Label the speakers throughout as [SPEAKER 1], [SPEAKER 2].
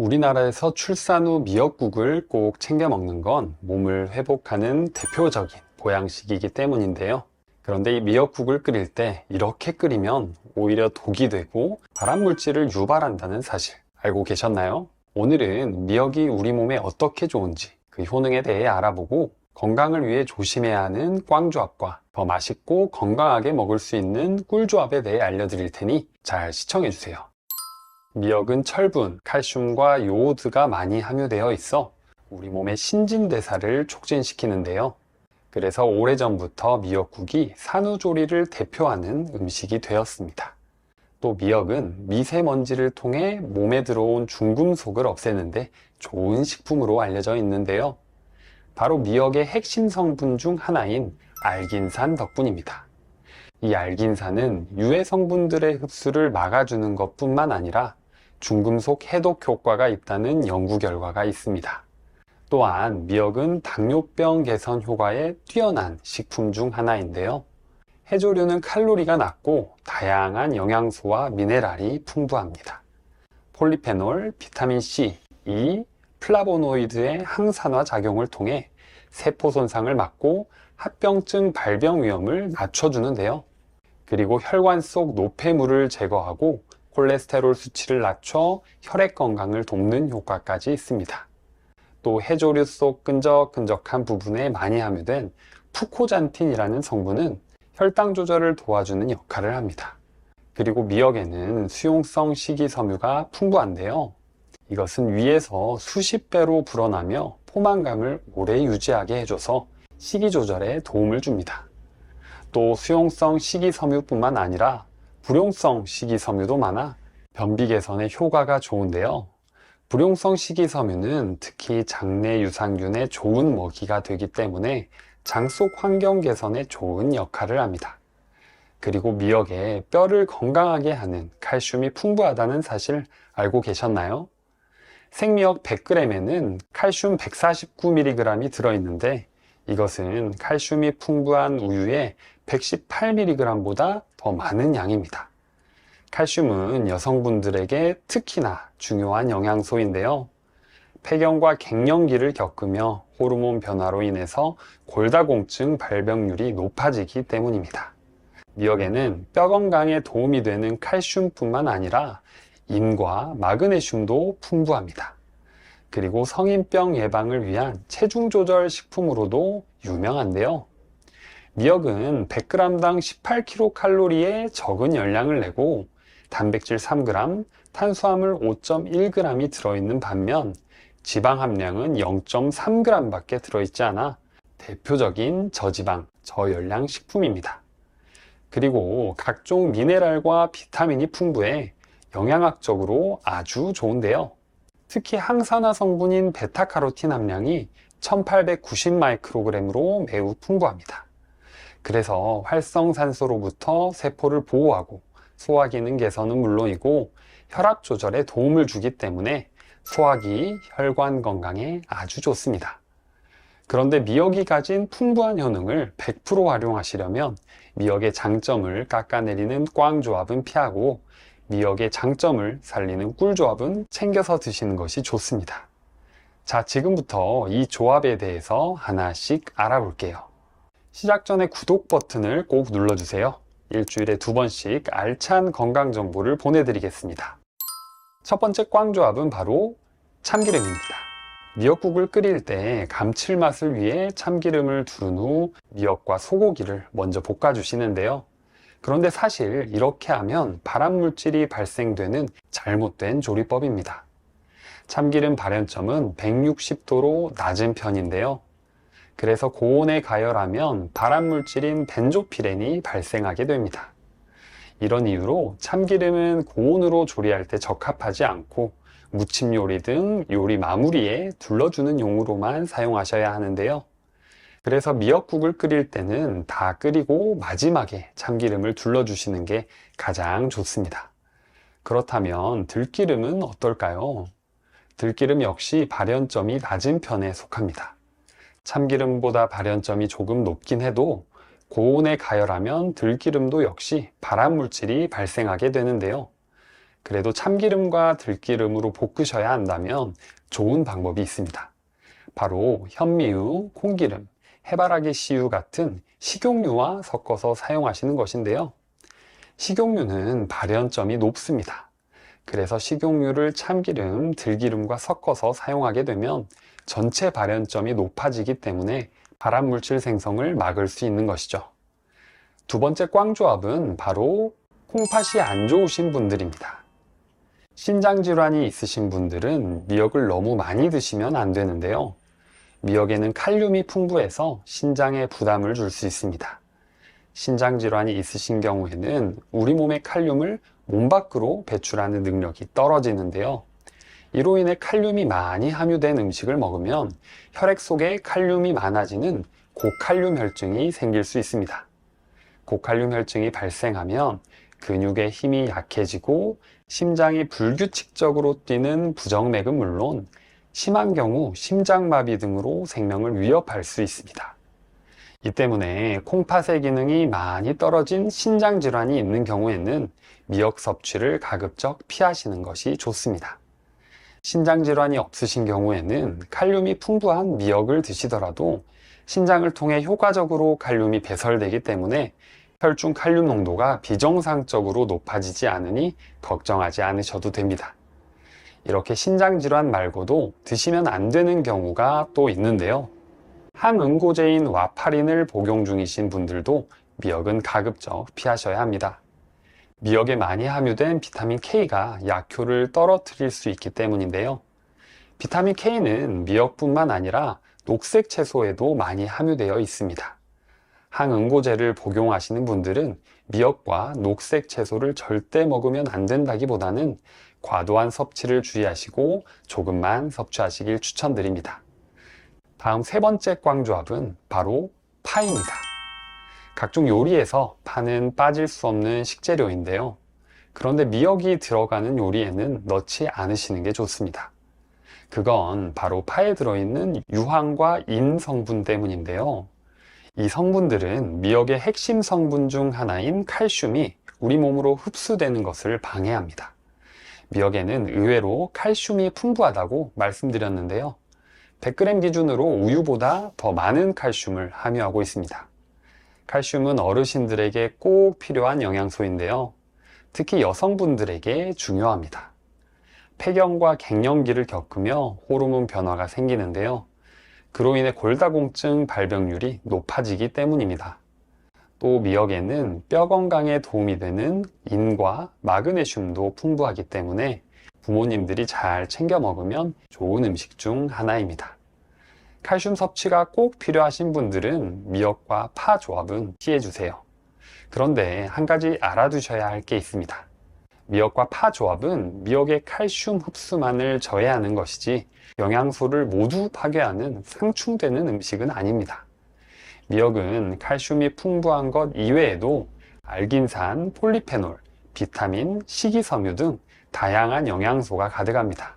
[SPEAKER 1] 우리나라에서 출산 후 미역국을 꼭 챙겨 먹는 건 몸을 회복하는 대표적인 보양식이기 때문인데요. 그런데 이 미역국을 끓일 때 이렇게 끓이면 오히려 독이 되고 발암물질을 유발한다는 사실 알고 계셨나요? 오늘은 미역이 우리 몸에 어떻게 좋은지 그 효능에 대해 알아보고 건강을 위해 조심해야 하는 꽝조합과 더 맛있고 건강하게 먹을 수 있는 꿀조합에 대해 알려드릴 테니 잘 시청해 주세요. 미역은 철분, 칼슘과 요오드가 많이 함유되어 있어 우리 몸의 신진대사를 촉진시키는데요. 그래서 오래전부터 미역국이 산후조리를 대표하는 음식이 되었습니다. 또 미역은 미세먼지를 통해 몸에 들어온 중금속을 없애는데 좋은 식품으로 알려져 있는데요. 바로 미역의 핵심 성분 중 하나인 알긴산 덕분입니다. 이 알긴산은 유해 성분들의 흡수를 막아주는 것뿐만 아니라 중금속 해독 효과가 있다는 연구 결과가 있습니다. 또한 미역은 당뇨병 개선 효과에 뛰어난 식품 중 하나인데요. 해조류는 칼로리가 낮고 다양한 영양소와 미네랄이 풍부합니다. 폴리페놀, 비타민C, E, 플라보노이드의 항산화 작용을 통해 세포 손상을 막고 합병증 발병 위험을 낮춰주는데요. 그리고 혈관 속 노폐물을 제거하고 콜레스테롤 수치를 낮춰 혈액 건강을 돕는 효과까지 있습니다. 또 해조류 속 끈적끈적한 부분에 많이 함유된 푸코잔틴이라는 성분은 혈당 조절을 도와주는 역할을 합니다. 그리고 미역에는 수용성 식이섬유가 풍부한데요. 이것은 위에서 수십 배로 불어나며 포만감을 오래 유지하게 해줘서 식이 조절에 도움을 줍니다. 또 수용성 식이섬유뿐만 아니라 불용성 식이섬유도 많아 변비 개선에 효과가 좋은데요. 불용성 식이섬유는 특히 장내 유산균의 좋은 먹이가 되기 때문에 장 속 환경 개선에 좋은 역할을 합니다. 그리고 미역에 뼈를 건강하게 하는 칼슘이 풍부하다는 사실 알고 계셨나요? 생미역 100g에는 칼슘 149mg이 들어있는데 이것은 칼슘이 풍부한 우유의 118mg보다 더 많은 양입니다. 칼슘은 여성분들에게 특히나 중요한 영양소인데요. 폐경과 갱년기를 겪으며 호르몬 변화로 인해서 골다공증 발병률이 높아지기 때문입니다. 미역에는 뼈 건강에 도움이 되는 칼슘뿐만 아니라 인과 마그네슘도 풍부합니다. 그리고 성인병 예방을 위한 체중 조절 식품으로도 유명한데요. 미역은 100g당 18kcal의 적은 열량을 내고 단백질 3g, 탄수화물 5.1g이 들어있는 반면 지방 함량은 0.3g 밖에 들어있지 않아 대표적인 저지방, 저열량 식품입니다. 그리고 각종 미네랄과 비타민이 풍부해 영양학적으로 아주 좋은데요. 특히 항산화 성분인 베타카로틴 함량이 1890마이크로그램으로 매우 풍부합니다. 그래서 활성산소로부터 세포를 보호하고 소화기능 개선은 물론이고 혈압 조절에 도움을 주기 때문에 소화기, 혈관 건강에 아주 좋습니다. 그런데 미역이 가진 풍부한 효능을 100% 활용하시려면 미역의 장점을 깎아내리는 꽝조합은 피하고 미역의 장점을 살리는 꿀조합은 챙겨서 드시는 것이 좋습니다. 자, 지금부터 이 조합에 대해서 하나씩 알아볼게요. 시작 전에 구독 버튼을 꼭 눌러주세요. 일주일에 2번씩 알찬 건강 정보를 보내드리겠습니다. 첫 번째 꽝조합은 바로 참기름입니다. 미역국을 끓일 때 감칠맛을 위해 참기름을 두른 후 미역과 소고기를 먼저 볶아주시는데요. 그런데 사실 이렇게 하면 발암물질이 발생되는 잘못된 조리법입니다. 참기름 발연점은 160도로 낮은 편인데요. 그래서 고온에 가열하면 발암물질인 벤조피렌이 발생하게 됩니다. 이런 이유로 참기름은 고온으로 조리할 때 적합하지 않고 무침 요리 등 요리 마무리에 둘러주는 용으로만 사용하셔야 하는데요. 그래서 미역국을 끓일 때는 다 끓이고 마지막에 참기름을 둘러주시는 게 가장 좋습니다. 그렇다면 들기름은 어떨까요? 들기름 역시 발연점이 낮은 편에 속합니다. 참기름보다 발연점이 조금 높긴 해도 고온에 가열하면 들기름도 역시 발암물질이 발생하게 되는데요. 그래도 참기름과 들기름으로 볶으셔야 한다면 좋은 방법이 있습니다. 바로 현미유, 콩기름, 해바라기 씨유 같은 식용유와 섞어서 사용하시는 것인데요. 식용유는 발연점이 높습니다. 그래서 식용유를 참기름, 들기름과 섞어서 사용하게 되면 전체 발연점이 높아지기 때문에 발암물질 생성을 막을 수 있는 것이죠. 두 번째 꽝조합은 바로 콩팥이 안 좋으신 분들입니다. 신장질환이 있으신 분들은 미역을 너무 많이 드시면 안 되는데요. 미역에는 칼륨이 풍부해서 신장에 부담을 줄 수 있습니다. 신장질환이 있으신 경우에는 우리 몸의 칼륨을 몸 밖으로 배출하는 능력이 떨어지는데요. 이로 인해 칼륨이 많이 함유된 음식을 먹으면 혈액 속에 칼륨이 많아지는 고칼륨 혈증이 생길 수 있습니다. 고칼륨 혈증이 발생하면 근육의 힘이 약해지고 심장이 불규칙적으로 뛰는 부정맥은 물론 심한 경우 심장마비 등으로 생명을 위협할 수 있습니다. 이 때문에 콩팥의 기능이 많이 떨어진 신장질환이 있는 경우에는 미역 섭취를 가급적 피하시는 것이 좋습니다. 신장질환이 없으신 경우에는 칼륨이 풍부한 미역을 드시더라도 신장을 통해 효과적으로 칼륨이 배설되기 때문에 혈중 칼륨 농도가 비정상적으로 높아지지 않으니 걱정하지 않으셔도 됩니다. 이렇게 신장질환 말고도 드시면 안 되는 경우가 또 있는데요. 항응고제인 와파린을 복용 중이신 분들도 미역은 가급적 피하셔야 합니다. 미역에 많이 함유된 비타민 K가 약효를 떨어뜨릴 수 있기 때문인데요. 비타민 K는 미역뿐만 아니라 녹색 채소에도 많이 함유되어 있습니다. 항응고제를 복용하시는 분들은 미역과 녹색 채소를 절대 먹으면 안 된다기보다는 과도한 섭취를 주의하시고 조금만 섭취하시길 추천드립니다. 다음 세 번째 꽝조합은 바로 파입니다. 각종 요리에서 파는 빠질 수 없는 식재료인데요. 그런데 미역이 들어가는 요리에는 넣지 않으시는 게 좋습니다. 그건 바로 파에 들어있는 유황과 인 성분 때문인데요. 이 성분들은 미역의 핵심 성분 중 하나인 칼슘이 우리 몸으로 흡수되는 것을 방해합니다. 미역에는 의외로 칼슘이 풍부하다고 말씀드렸는데요. 100g 기준으로 우유보다 더 많은 칼슘을 함유하고 있습니다. 칼슘은 어르신들에게 꼭 필요한 영양소인데요. 특히 여성분들에게 중요합니다. 폐경과 갱년기를 겪으며 호르몬 변화가 생기는데요. 그로 인해 골다공증 발병률이 높아지기 때문입니다. 또 미역에는 뼈 건강에 도움이 되는 인과 마그네슘도 풍부하기 때문에 부모님들이 잘 챙겨 먹으면 좋은 음식 중 하나입니다. 칼슘 섭취가 꼭 필요하신 분들은 미역과 파 조합은 피해주세요. 그런데 한 가지 알아두셔야 할 게 있습니다. 미역과 파 조합은 미역의 칼슘 흡수만을 저해하는 것이지 영양소를 모두 파괴하는 상충되는 음식은 아닙니다. 미역은 칼슘이 풍부한 것 이외에도 알긴산, 폴리페놀, 비타민, 식이섬유 등 다양한 영양소가 가득합니다.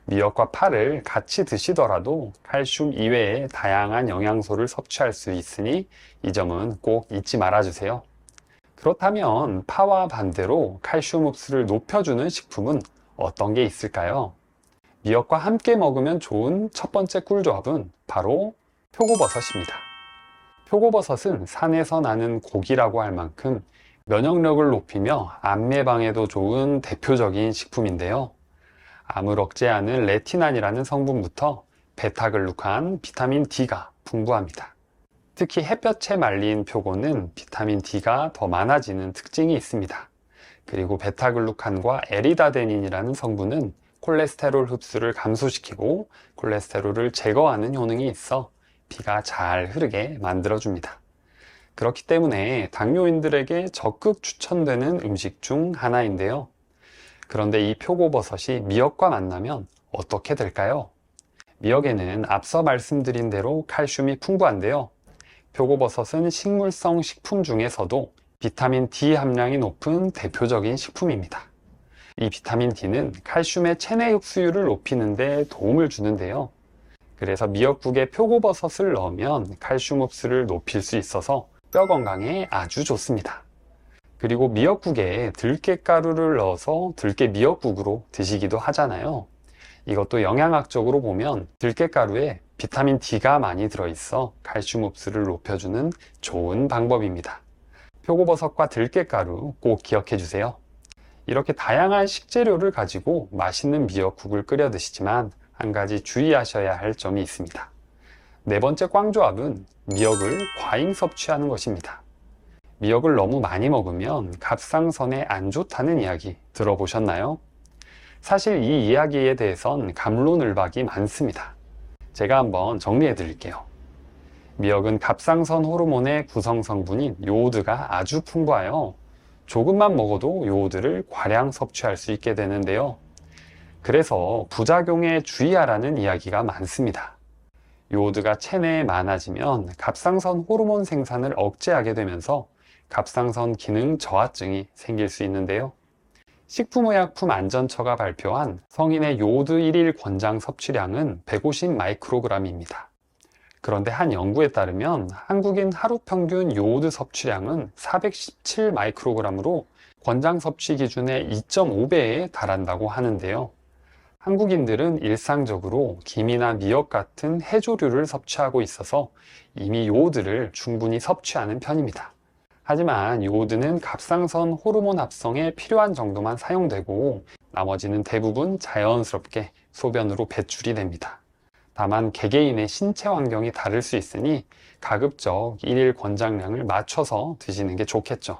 [SPEAKER 1] 미역과 파를 같이 드시더라도 칼슘 이외에 다양한 영양소를 섭취할 수 있으니 이 점은 꼭 잊지 말아주세요. 그렇다면 파와 반대로 칼슘 흡수를 높여주는 식품은 어떤 게 있을까요? 미역과 함께 먹으면 좋은 첫 번째 꿀조합은 바로 표고버섯입니다. 표고버섯은 산에서 나는 고기라고 할 만큼 면역력을 높이며 암 예방에도 좋은 대표적인 식품인데요. 암을 억제하는 레티난이라는 성분부터 베타글루칸, 비타민 D가 풍부합니다. 특히 햇볕에 말린 표고는 비타민 D가 더 많아지는 특징이 있습니다. 그리고 베타글루칸과 에리다데닌이라는 성분은 콜레스테롤 흡수를 감소시키고 콜레스테롤을 제거하는 효능이 있어 피가 잘 흐르게 만들어줍니다. 그렇기 때문에 당뇨인들에게 적극 추천되는 음식 중 하나인데요. 그런데 이 표고버섯이 미역과 만나면 어떻게 될까요? 미역에는 앞서 말씀드린 대로 칼슘이 풍부한데요. 표고버섯은 식물성 식품 중에서도 비타민 D 함량이 높은 대표적인 식품입니다. 이 비타민 D는 칼슘의 체내 흡수율을 높이는 데 도움을 주는데요. 그래서 미역국에 표고버섯을 넣으면 칼슘 흡수를 높일 수 있어서 뼈 건강에 아주 좋습니다. 그리고 미역국에 들깨가루를 넣어서 들깨 미역국으로 드시기도 하잖아요. 이것도 영양학적으로 보면 들깨가루에 비타민 D가 많이 들어있어 칼슘 흡수를 높여주는 좋은 방법입니다. 표고버섯과 들깨가루 꼭 기억해 주세요. 이렇게 다양한 식재료를 가지고 맛있는 미역국을 끓여 드시지만 한 가지 주의하셔야 할 점이 있습니다. 네 번째 꽝조합은 미역을 과잉 섭취하는 것입니다. 미역을 너무 많이 먹으면 갑상선에 안 좋다는 이야기 들어보셨나요? 사실 이 이야기에 대해선 갑론을박이 많습니다. 제가 한번 정리해 드릴게요. 미역은 갑상선 호르몬의 구성 성분인 요오드가 아주 풍부하여 조금만 먹어도 요오드를 과량 섭취할 수 있게 되는데요. 그래서 부작용에 주의하라는 이야기가 많습니다. 요오드가 체내에 많아지면 갑상선 호르몬 생산을 억제하게 되면서 갑상선 기능 저하증이 생길 수 있는데요. 식품의약품안전처가 발표한 성인의 요오드 1일 권장 섭취량은 150 마이크로그램입니다. 그런데 한 연구에 따르면 한국인 하루 평균 요오드 섭취량은 417 마이크로그램으로 권장 섭취 기준의 2.5배에 달한다고 하는데요. 한국인들은 일상적으로 김이나 미역 같은 해조류를 섭취하고 있어서 이미 요오드를 충분히 섭취하는 편입니다. 하지만 요오드는 갑상선 호르몬 합성에 필요한 정도만 사용되고 나머지는 대부분 자연스럽게 소변으로 배출이 됩니다. 다만 개개인의 신체 환경이 다를 수 있으니 가급적 일일 권장량을 맞춰서 드시는 게 좋겠죠.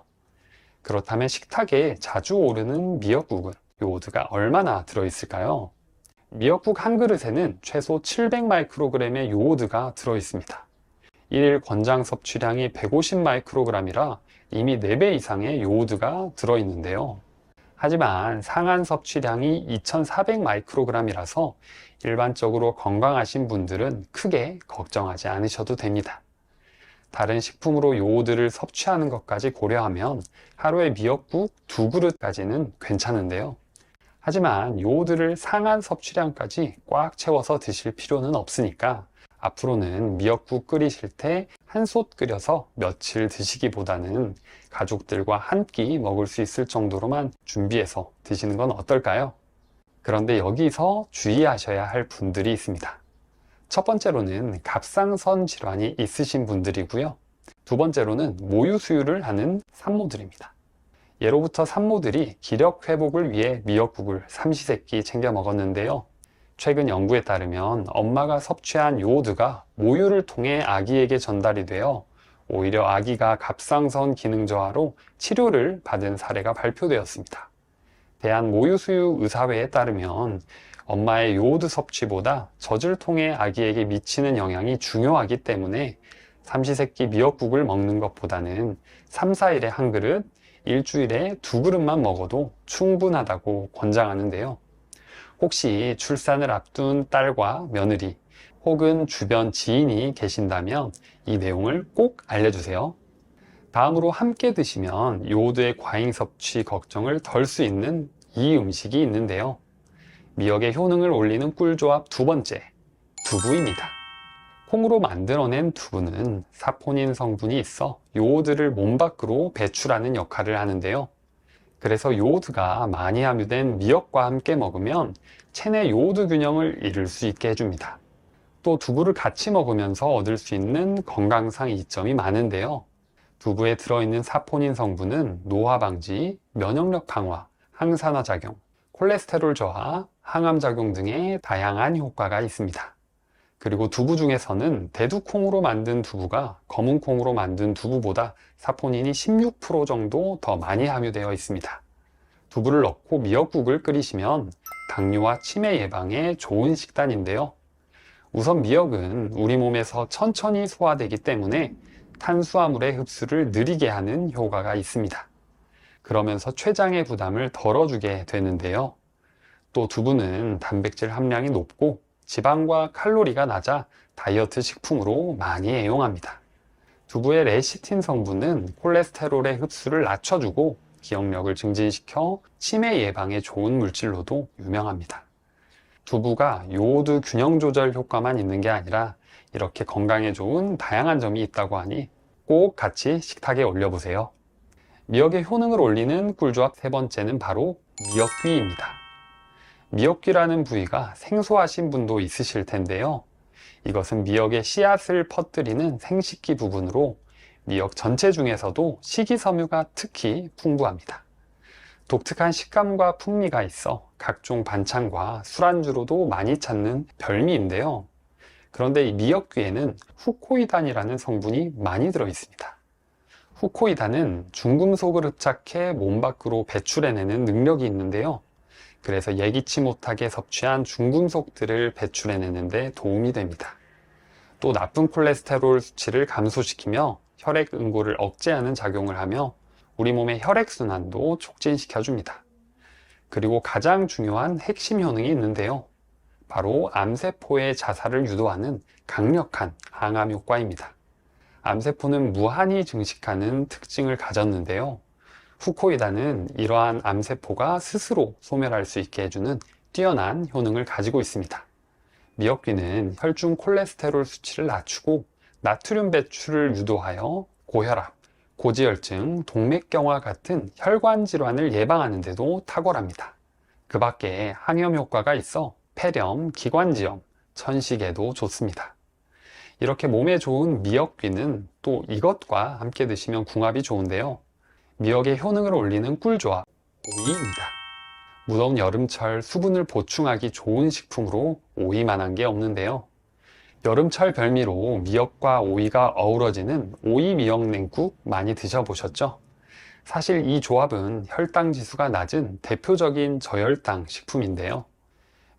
[SPEAKER 1] 그렇다면 식탁에 자주 오르는 미역국은 요오드가 얼마나 들어있을까요? 미역국 한 그릇에는 최소 700 마이크로그램의 요오드가 들어있습니다. 1일 권장 섭취량이 150 마이크로그램이라 이미 4배 이상의 요오드가 들어있는데요. 하지만 상한 섭취량이 2400 마이크로그램이라서 일반적으로 건강하신 분들은 크게 걱정하지 않으셔도 됩니다. 다른 식품으로 요오드를 섭취하는 것까지 고려하면 하루에 미역국 2그릇까지는 괜찮은데요. 하지만 요오드를 상한 섭취량까지 꽉 채워서 드실 필요는 없으니까 앞으로는 미역국 끓이실 때 한솥 끓여서 며칠 드시기보다는 가족들과 한 끼 먹을 수 있을 정도로만 준비해서 드시는 건 어떨까요? 그런데 여기서 주의하셔야 할 분들이 있습니다. 첫 번째로는 갑상선 질환이 있으신 분들이고요. 두 번째로는 모유 수유를 하는 산모들입니다. 예로부터 산모들이 기력 회복을 위해 미역국을 삼시세끼 챙겨 먹었는데요. 최근 연구에 따르면 엄마가 섭취한 요오드가 모유를 통해 아기에게 전달이 되어 오히려 아기가 갑상선 기능 저하로 치료를 받은 사례가 발표되었습니다. 대한모유수유의사회에 따르면 엄마의 요오드 섭취보다 젖을 통해 아기에게 미치는 영향이 중요하기 때문에 삼시세끼 미역국을 먹는 것보다는 3, 4일에 한 그릇, 일주일에 2그릇만 먹어도 충분하다고 권장하는데요. 혹시 출산을 앞둔 딸과 며느리 혹은 주변 지인이 계신다면 이 내용을 꼭 알려주세요. 다음으로 함께 드시면 요오드의 과잉 섭취 걱정을 덜 수 있는 이 음식이 있는데요. 미역의 효능을 올리는 꿀조합 두 번째, 두부입니다. 콩으로 만들어낸 두부는 사포닌 성분이 있어 요오드를 몸 밖으로 배출하는 역할을 하는데요. 그래서 요오드가 많이 함유된 미역과 함께 먹으면 체내 요오드 균형을 이룰 수 있게 해줍니다. 또 두부를 같이 먹으면서 얻을 수 있는 건강상 이점이 많은데요. 두부에 들어있는 사포닌 성분은 노화 방지, 면역력 강화, 항산화 작용, 콜레스테롤 저하, 항암 작용 등의 다양한 효과가 있습니다. 그리고 두부 중에서는 대두콩으로 만든 두부가 검은콩으로 만든 두부보다 사포닌이 16% 정도 더 많이 함유되어 있습니다. 두부를 넣고 미역국을 끓이시면 당뇨와 치매 예방에 좋은 식단인데요. 우선 미역은 우리 몸에서 천천히 소화되기 때문에 탄수화물의 흡수를 느리게 하는 효과가 있습니다. 그러면서 췌장의 부담을 덜어주게 되는데요. 또 두부는 단백질 함량이 높고 지방과 칼로리가 낮아 다이어트 식품으로 많이 애용합니다. 두부의 레시틴 성분은 콜레스테롤의 흡수를 낮춰주고 기억력을 증진시켜 치매 예방에 좋은 물질로도 유명합니다. 두부가 요오드 균형 조절 효과만 있는 게 아니라 이렇게 건강에 좋은 다양한 점이 있다고 하니 꼭 같이 식탁에 올려보세요. 미역의 효능을 올리는 꿀조합 세 번째는 바로 미역귀입니다. 미역귀라는 부위가 생소하신 분도 있으실 텐데요. 이것은 미역의 씨앗을 퍼뜨리는 생식기 부분으로 미역 전체 중에서도 식이섬유가 특히 풍부합니다. 독특한 식감과 풍미가 있어 각종 반찬과 술안주로도 많이 찾는 별미인데요. 그런데 이 미역귀에는 후코이단이라는 성분이 많이 들어 있습니다. 후코이단은 중금속을 흡착해 몸 밖으로 배출해내는 능력이 있는데요. 그래서 예기치 못하게 섭취한 중금속들을 배출해내는 데 도움이 됩니다. 또 나쁜 콜레스테롤 수치를 감소시키며 혈액 응고를 억제하는 작용을 하며 우리 몸의 혈액순환도 촉진시켜 줍니다. 그리고 가장 중요한 핵심 효능이 있는데요. 바로 암세포의 자살을 유도하는 강력한 항암 효과입니다. 암세포는 무한히 증식하는 특징을 가졌는데요. 후코이단은 이러한 암세포가 스스로 소멸할 수 있게 해주는 뛰어난 효능을 가지고 있습니다. 미역귀는 혈중 콜레스테롤 수치를 낮추고 나트륨 배출을 유도하여 고혈압, 고지혈증, 동맥경화 같은 혈관 질환을 예방하는 데도 탁월합니다. 그 밖에 항염 효과가 있어 폐렴, 기관지염, 천식에도 좋습니다. 이렇게 몸에 좋은 미역귀는 또 이것과 함께 드시면 궁합이 좋은데요. 미역의 효능을 올리는 꿀조합, 오이입니다. 무더운 여름철 수분을 보충하기 좋은 식품으로 오이만한 게 없는데요. 여름철 별미로 미역과 오이가 어우러지는 오이 미역 냉국 많이 드셔보셨죠? 사실 이 조합은 혈당 지수가 낮은 대표적인 저혈당 식품인데요.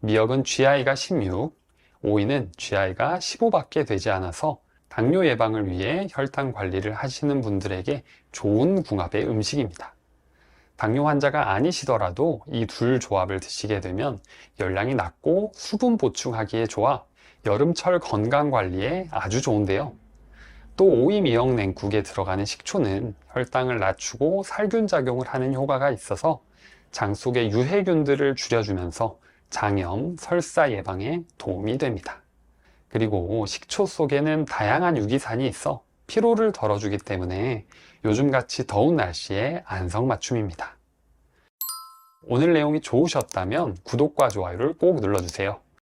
[SPEAKER 1] 미역은 GI가 16, 오이는 GI가 15밖에 되지 않아서 당뇨 예방을 위해 혈당 관리를 하시는 분들에게 좋은 궁합의 음식입니다. 당뇨 환자가 아니시더라도 이 둘 조합을 드시게 되면 열량이 낮고 수분 보충하기에 좋아 여름철 건강 관리에 아주 좋은데요. 또 오이 미역 냉국에 들어가는 식초는 혈당을 낮추고 살균 작용을 하는 효과가 있어서 장 속의 유해균들을 줄여주면서 장염, 설사 예방에 도움이 됩니다. 그리고 식초 속에는 다양한 유기산이 있어 피로를 덜어주기 때문에 요즘같이 더운 날씨에 안성맞춤입니다. 오늘 내용이 좋으셨다면 구독과 좋아요를 꼭 눌러주세요.